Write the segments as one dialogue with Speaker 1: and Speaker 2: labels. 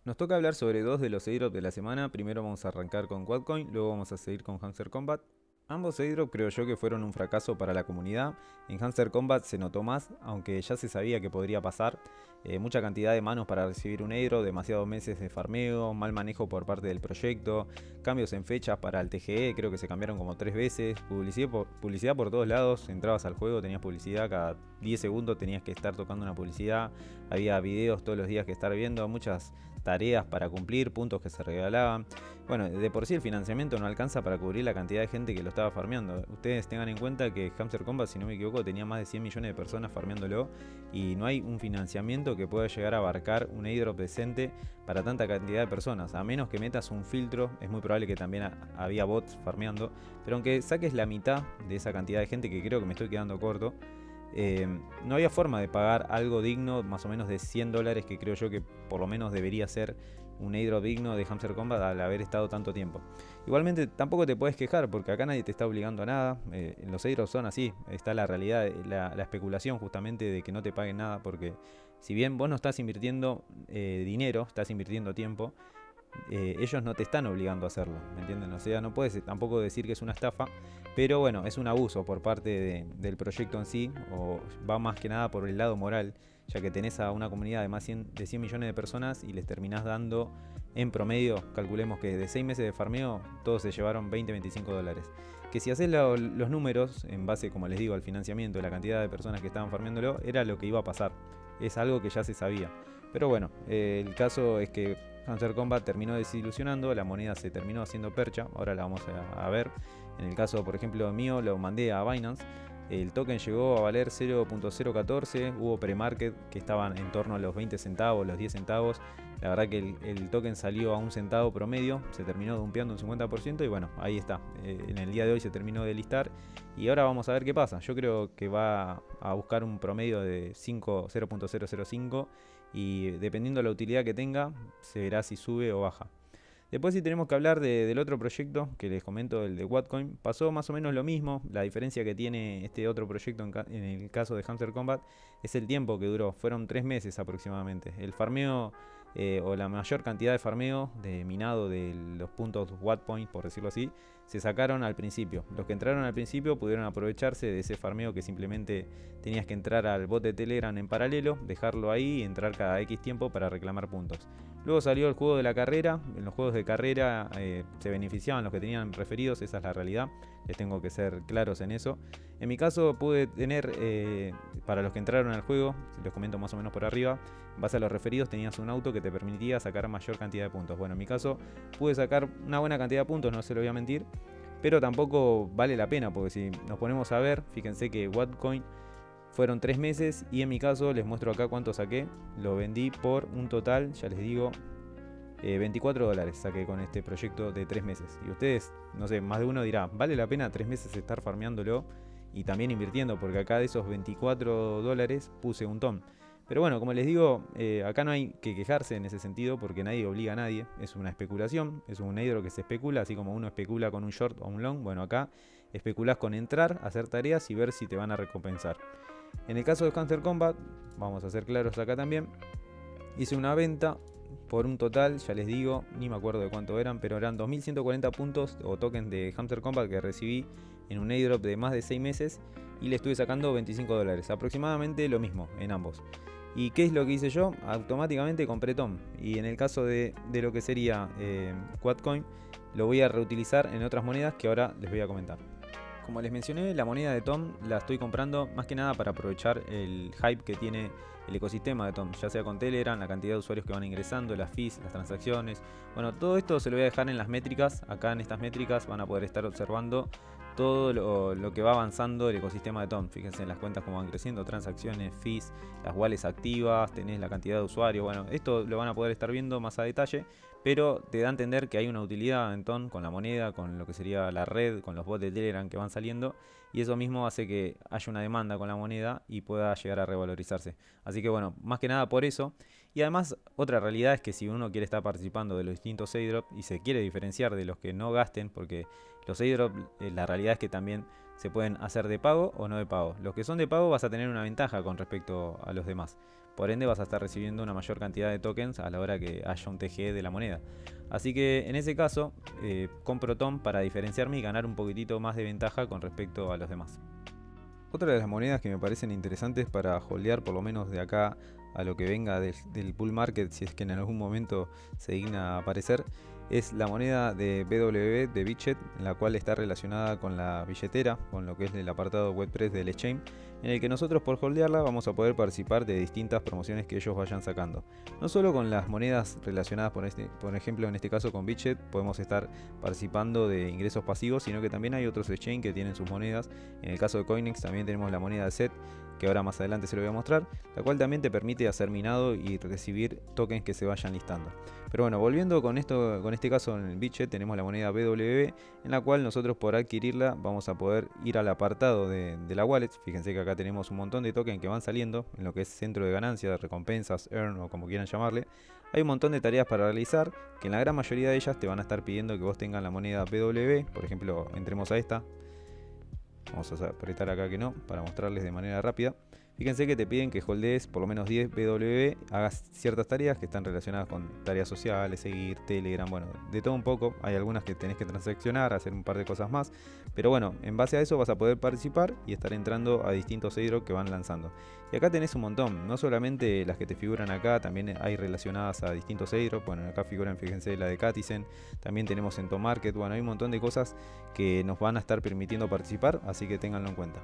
Speaker 1: Nos toca hablar sobre dos de los airdrops de la semana. Primero vamos a arrancar con Quadcoin, luego vamos a seguir con Hamster Combat. Ambos airdrops creo yo que fueron un fracaso para la comunidad. En Hamster Combat se notó más, aunque ya se sabía que podría pasar. Mucha cantidad de manos para recibir un airdrop, demasiados meses de farmeo, mal manejo por parte del proyecto, cambios en fechas para el TGE, creo que se cambiaron como 3 veces, publicidad por todos lados, entrabas al juego, tenías publicidad, cada 10 segundos tenías que estar tocando una publicidad, había videos todos los días que estar viendo, muchas tareas para cumplir, puntos que se regalaban. Bueno, de por sí el financiamiento no alcanza para cubrir la cantidad de gente que lo estaba farmeando. Ustedes tengan en cuenta que Hamster Combat, si no me equivoco, tenía más de 100 millones de personas farmeándolo y no hay un financiamiento que pueda llegar a abarcar un airdrop decente para tanta cantidad de personas. A menos que metas un filtro, es muy probable que también había bots farmeando, pero aunque saques la mitad de esa cantidad de gente, que creo que me estoy quedando corto, no había forma de pagar algo digno, más o menos de $100, que creo yo que por lo menos debería ser un airdrop digno de Hamster Combat al haber estado tanto tiempo. Igualmente tampoco te puedes quejar porque acá nadie te está obligando a nada. Los airdrops son así, está la realidad, la especulación justamente de que no te paguen nada, porque si bien vos no estás invirtiendo dinero, estás invirtiendo tiempo, ellos no te están obligando a hacerlo, ¿me entienden? O sea, no puedes tampoco decir que es una estafa, pero bueno, es un abuso por parte del proyecto en sí, o va más que nada por el lado moral, ya que tenés a una comunidad de más de 100 millones de personas y les terminás dando en promedio, calculemos que de 6 meses de farmeo, todos se llevaron $20-25. Que si haces los números, en base, como les digo, al financiamiento, la cantidad de personas que estaban farmeándolo, era lo que iba a pasar. Es algo que ya se sabía. Pero bueno, el caso es que Hamster Combat terminó desilusionando, la moneda se terminó haciendo percha, ahora la vamos a ver. En el caso, por ejemplo, mío, lo mandé a Binance. El token llegó a valer 0.014, hubo pre-market que estaban en torno a los 20 centavos, los 10 centavos. La verdad que el token salió a un centavo promedio, se terminó dumpeando un 50% y bueno, ahí está. En el día de hoy se terminó de listar y ahora vamos a ver qué pasa. Yo creo que va a buscar un promedio de 0.005 y dependiendo de la utilidad que tenga, se verá si sube o baja. Después si tenemos que hablar del otro proyecto que les comento, el de Wattcoin, pasó más o menos lo mismo. La diferencia que tiene este otro proyecto en el caso de Hamster Combat es el tiempo que duró. Fueron 3 meses aproximadamente. El farmeo o la mayor cantidad de farmeo de minado de los puntos Wattpoint, por decirlo así, se sacaron al principio. Los que entraron al principio pudieron aprovecharse de ese farmeo que simplemente tenías que entrar al bot de Telegram en paralelo, dejarlo ahí y entrar cada X tiempo para reclamar puntos. Luego salió el juego de la carrera. En los juegos de carrera se beneficiaban los que tenían referidos, esa es la realidad. Les tengo que ser claros en eso. En mi caso pude tener, para los que entraron al juego, si les comento más o menos por arriba, en base a los referidos tenías un auto que te permitía sacar mayor cantidad de puntos. Bueno, en mi caso pude sacar una buena cantidad de puntos, no se lo voy a mentir, pero tampoco vale la pena, porque si nos ponemos a ver, fíjense que Wattcoin fueron 3 meses y en mi caso les muestro acá cuánto saqué. Lo vendí por un total, ya les digo, $24 saqué con este proyecto de 3 meses. Y ustedes, no sé, más de uno dirá, ¿vale la pena 3 meses estar farmeándolo y también invirtiendo? Porque acá de esos $24 puse un ton. Pero bueno, como les digo, acá no hay que quejarse en ese sentido porque nadie obliga a nadie. Es una especulación, es un airdrop que se especula, así como uno especula con un short o un long. Bueno, acá especulás con entrar, hacer tareas y ver si te van a recompensar. En el caso de Hamster Combat, vamos a ser claros acá también, hice una venta por un total, ya les digo, ni me acuerdo de cuánto eran, pero eran 2140 puntos o tokens de Hamster Combat que recibí en un airdrop de más de 6 meses y le estuve sacando $25, aproximadamente lo mismo en ambos. ¿Y qué es lo que hice yo? Automáticamente compré TOM. Y en el caso de lo que sería Quadcoin, lo voy a reutilizar en otras monedas que ahora les voy a comentar. Como les mencioné, la moneda de Tom la estoy comprando más que nada para aprovechar el hype que tiene el ecosistema de Tom, ya sea con Telegram, la cantidad de usuarios que van ingresando, las fees, las transacciones. Bueno, todo esto se lo voy a dejar en las métricas. Acá en estas métricas van a poder estar observando todo lo que va avanzando el ecosistema de Tom. Fíjense en las cuentas cómo van creciendo, transacciones, fees, las wallets activas, tenés la cantidad de usuarios. Bueno, esto lo van a poder estar viendo más a detalle, pero te da a entender que hay una utilidad en Tom con la moneda, con lo que sería la red, con los bots de Telegram que van saliendo, y eso mismo hace que haya una demanda con la moneda y pueda llegar a revalorizarse. Así que bueno, más que nada por eso. Y además otra realidad es que si uno quiere estar participando de los distintos airdrops y se quiere diferenciar de los que no gasten, porque los airdrops la realidad es que también se pueden hacer de pago o no de pago. Los que son de pago vas a tener una ventaja con respecto a los demás. por ende vas a estar recibiendo una mayor cantidad de tokens a la hora que haya un TGE de la moneda. Así que en ese caso compro TOM para diferenciarme y ganar un poquitito más de ventaja con respecto a los demás. Otra de las monedas que me parecen interesantes para holdear, por lo menos de acá a lo que venga del bull market, si es que en algún momento se digna a aparecer, es la moneda de BWB de Bitget, en la cual está relacionada con la billetera, con lo que es el apartado WordPress del exchange, en el que nosotros por holdearla vamos a poder participar de distintas promociones que ellos vayan sacando. No solo con las monedas relacionadas, por ejemplo en este caso con Bitget, podemos estar participando de ingresos pasivos, sino que también hay otros exchange que tienen sus monedas. En el caso de Coinex también tenemos la moneda de SET, que ahora más adelante se lo voy a mostrar, la cual también te permite hacer minado y recibir tokens que se vayan listando. Pero bueno, volviendo con este caso en el Bitget tenemos la moneda BWB, en la cual nosotros por adquirirla vamos a poder ir al apartado de la wallet. Fíjense que acá tenemos un montón de tokens que van saliendo en lo que es centro de ganancias, recompensas, earn o como quieran llamarle. Hay un montón de tareas para realizar, que en la gran mayoría de ellas te van a estar pidiendo que vos tengas la moneda BWB. Por ejemplo, entremos a esta. Vamos a apretar acá que no, para mostrarles de manera rápida. Fíjense que te piden que holdees por lo menos 10 BWB, hagas ciertas tareas que están relacionadas con tareas sociales, seguir, Telegram, bueno, de todo un poco. Hay algunas que tenés que transaccionar, hacer un par de cosas más. Pero bueno, en base a eso vas a poder participar y estar entrando a distintos airdrops que van lanzando. Y acá tenés un montón, no solamente las que te figuran acá, también hay relacionadas a distintos airdrops. Bueno, acá figuran, fíjense, la de Katizen, también tenemos en Tomarket. Bueno, hay un montón de cosas que nos van a estar permitiendo participar, así que ténganlo en cuenta.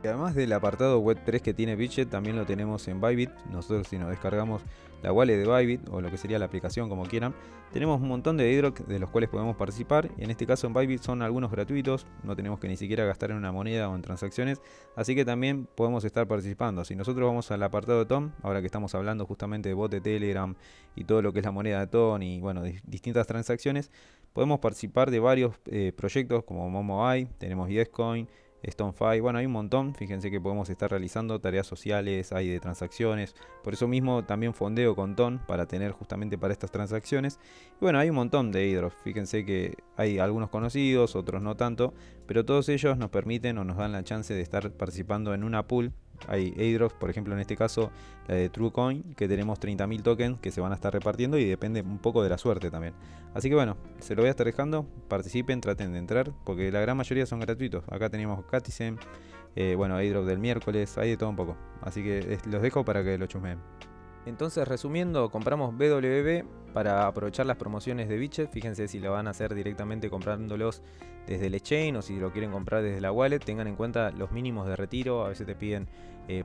Speaker 1: Y además del apartado Web3 que tiene Bitget, también lo tenemos en Bybit. Nosotros, si nos descargamos la wallet de Bybit o lo que sería la aplicación, como quieran, tenemos un montón de airdrops de los cuales podemos participar. En este caso en Bybit son algunos gratuitos, no tenemos que ni siquiera gastar en una moneda o en transacciones, así que también podemos estar participando. Si nosotros vamos al apartado de TOM, ahora que estamos hablando justamente de bot de Telegram y todo lo que es la moneda de TON y bueno, distintas transacciones, podemos participar de varios proyectos como MomoEye, tenemos YesCoin, StoneFi, bueno, hay un montón. Fíjense que podemos estar realizando tareas sociales, hay de transacciones. Por eso mismo también fondeo con TON para tener justamente para estas transacciones. Y bueno, hay un montón de airdrops. Fíjense que hay algunos conocidos, otros no tanto, pero todos ellos nos permiten o nos dan la chance de estar participando en una pool. Hay airdrops, por ejemplo en este caso la de TrueCoin, que tenemos 30.000 tokens que se van a estar repartiendo y depende un poco de la suerte también. Así que bueno, se lo voy a estar dejando, participen, traten de entrar, porque la gran mayoría son gratuitos. Acá tenemos Katizen, bueno, airdrop del miércoles, hay de todo un poco. Así que los dejo para que lo chusmeen. Entonces, resumiendo, compramos BWB para aprovechar las promociones de Bitget. Fíjense si lo van a hacer directamente comprándolos desde el exchange o si lo quieren comprar desde la wallet. Tengan en cuenta los mínimos de retiro. A veces te piden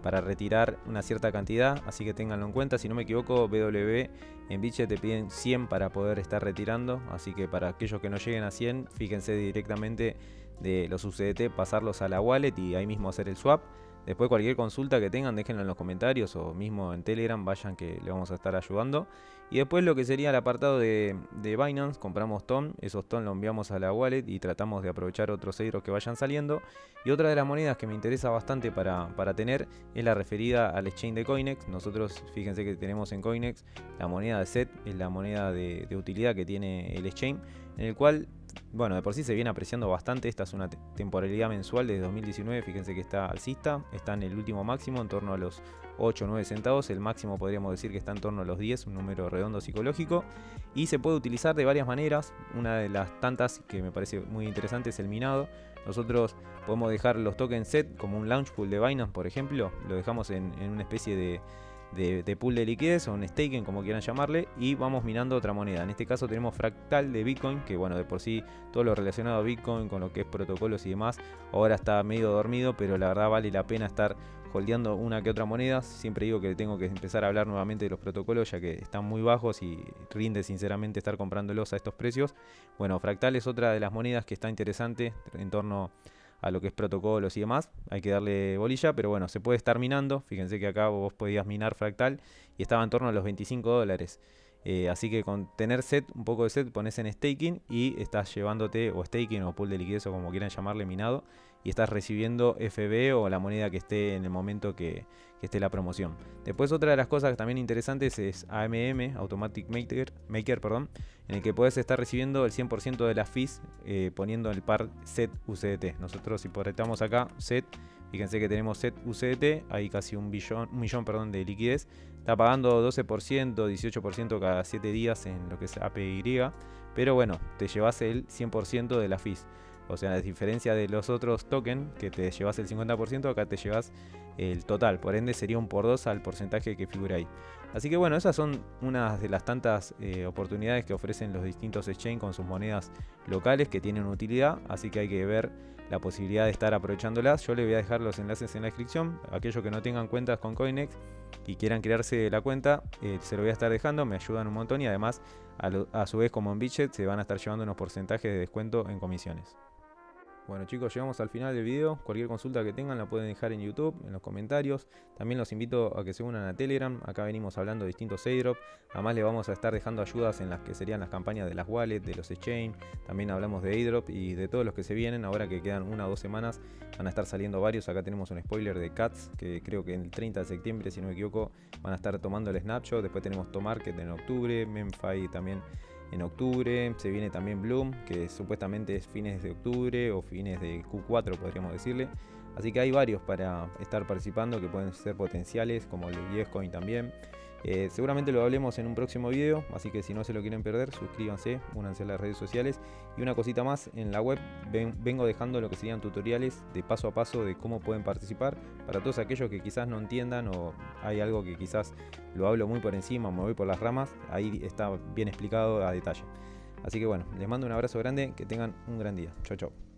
Speaker 1: para retirar una cierta cantidad, así que ténganlo en cuenta. Si no me equivoco, BWB en Bitget te piden 100 para poder estar retirando. Así que para aquellos que no lleguen a 100, fíjense directamente de los USDT, pasarlos a la wallet y ahí mismo hacer el swap. Después cualquier consulta que tengan, déjenlo en los comentarios o mismo en Telegram, vayan que le vamos a estar ayudando. Y después lo que sería el apartado de Binance, compramos TON, esos TON los enviamos a la wallet y tratamos de aprovechar otros airdrops que vayan saliendo. Y otra de las monedas que me interesa bastante para tener es la referida al exchange de Coinex. Nosotros, fíjense que tenemos en Coinex la moneda de SET, es la moneda de utilidad que tiene el exchange, en el cual, bueno, de por sí se viene apreciando bastante. Esta es una temporalidad mensual desde 2019. Fíjense que está alcista, está en el último máximo en torno a los 8 o 9 centavos. El máximo podríamos decir que está en torno a los 10, un número redondo psicológico. Y se puede utilizar de varias maneras. Una de las tantas que me parece muy interesante es el minado. Nosotros podemos dejar los tokens SET como un launch pool de Binance, por ejemplo. Lo dejamos en una especie de pool de liquidez o un staking, como quieran llamarle, y vamos minando otra moneda. En este caso tenemos Fractal de Bitcoin, que bueno, de por sí todo lo relacionado a Bitcoin con lo que es protocolos y demás ahora está medio dormido, pero la verdad vale la pena estar holdeando una que otra moneda. Siempre digo que tengo que empezar a hablar nuevamente de los protocolos, ya que están muy bajos y rinde sinceramente estar comprándolos a estos precios. Bueno, Fractal es otra de las monedas que está interesante en torno a lo que es protocolos y demás. Hay que darle bolilla, pero bueno, se puede estar minando. Fíjense que acá vos podías minar Fractal y estaba en torno a los $25. Así que con tener SET, un poco de SET, pones en staking y estás llevándote, o staking o pool de liquidez o como quieran llamarle, minado, y estás recibiendo FB o la moneda que esté en el momento que esté la promoción. Después otra de las cosas también interesantes es AMM, Automatic Maker, en el que puedes estar recibiendo el 100% de las fees poniendo el par SET USDT. Nosotros si portamos acá SET, fíjense que tenemos SET USDT, hay casi un millón de liquidez. Está pagando 12%, 18% cada 7 días en lo que es APY, pero bueno, te llevas el 100% de la fees. O sea, a diferencia de los otros tokens, que te llevas el 50%, acá te llevas el total. Por ende, sería un por 2 al porcentaje que figura ahí. Así que bueno, esas son unas de las tantas oportunidades que ofrecen los distintos exchange con sus monedas locales que tienen utilidad. Así que hay que ver la posibilidad de estar aprovechándolas. Yo les voy a dejar los enlaces en la descripción. Aquellos que no tengan cuentas con Coinex y quieran crearse la cuenta, se lo voy a estar dejando, me ayudan un montón y además a su vez como en Bitget se van a estar llevando unos porcentajes de descuento en comisiones. Bueno chicos, llegamos al final del video. Cualquier consulta que tengan la pueden dejar en YouTube, en los comentarios. También los invito a que se unan a Telegram. Acá venimos hablando de distintos airdrop. Además les vamos a estar dejando ayudas en las que serían las campañas de las wallets, de los exchange. También hablamos de airdrop y de todos los que se vienen. Ahora que quedan 1 o 2 semanas van a estar saliendo varios. Acá tenemos un spoiler de Cats, que creo que el 30 de septiembre, si no me equivoco, van a estar tomando el snapshot. Después tenemos Tomarket en octubre, Memfi también en octubre. Se viene también Bloom, que supuestamente es fines de octubre o fines de Q4 podríamos decirle. Así que hay varios para estar participando que pueden ser potenciales, como el de Yescoin también. Seguramente lo hablemos en un próximo video, así que si no se lo quieren perder, suscríbanse, únanse a las redes sociales. Y una cosita más, en la web vengo dejando lo que serían tutoriales de paso a paso de cómo pueden participar, para todos aquellos que quizás no entiendan o hay algo que quizás lo hablo muy por encima, me voy por las ramas, ahí está bien explicado a detalle. Así que bueno, les mando un abrazo grande, que tengan un gran día. Chau chau.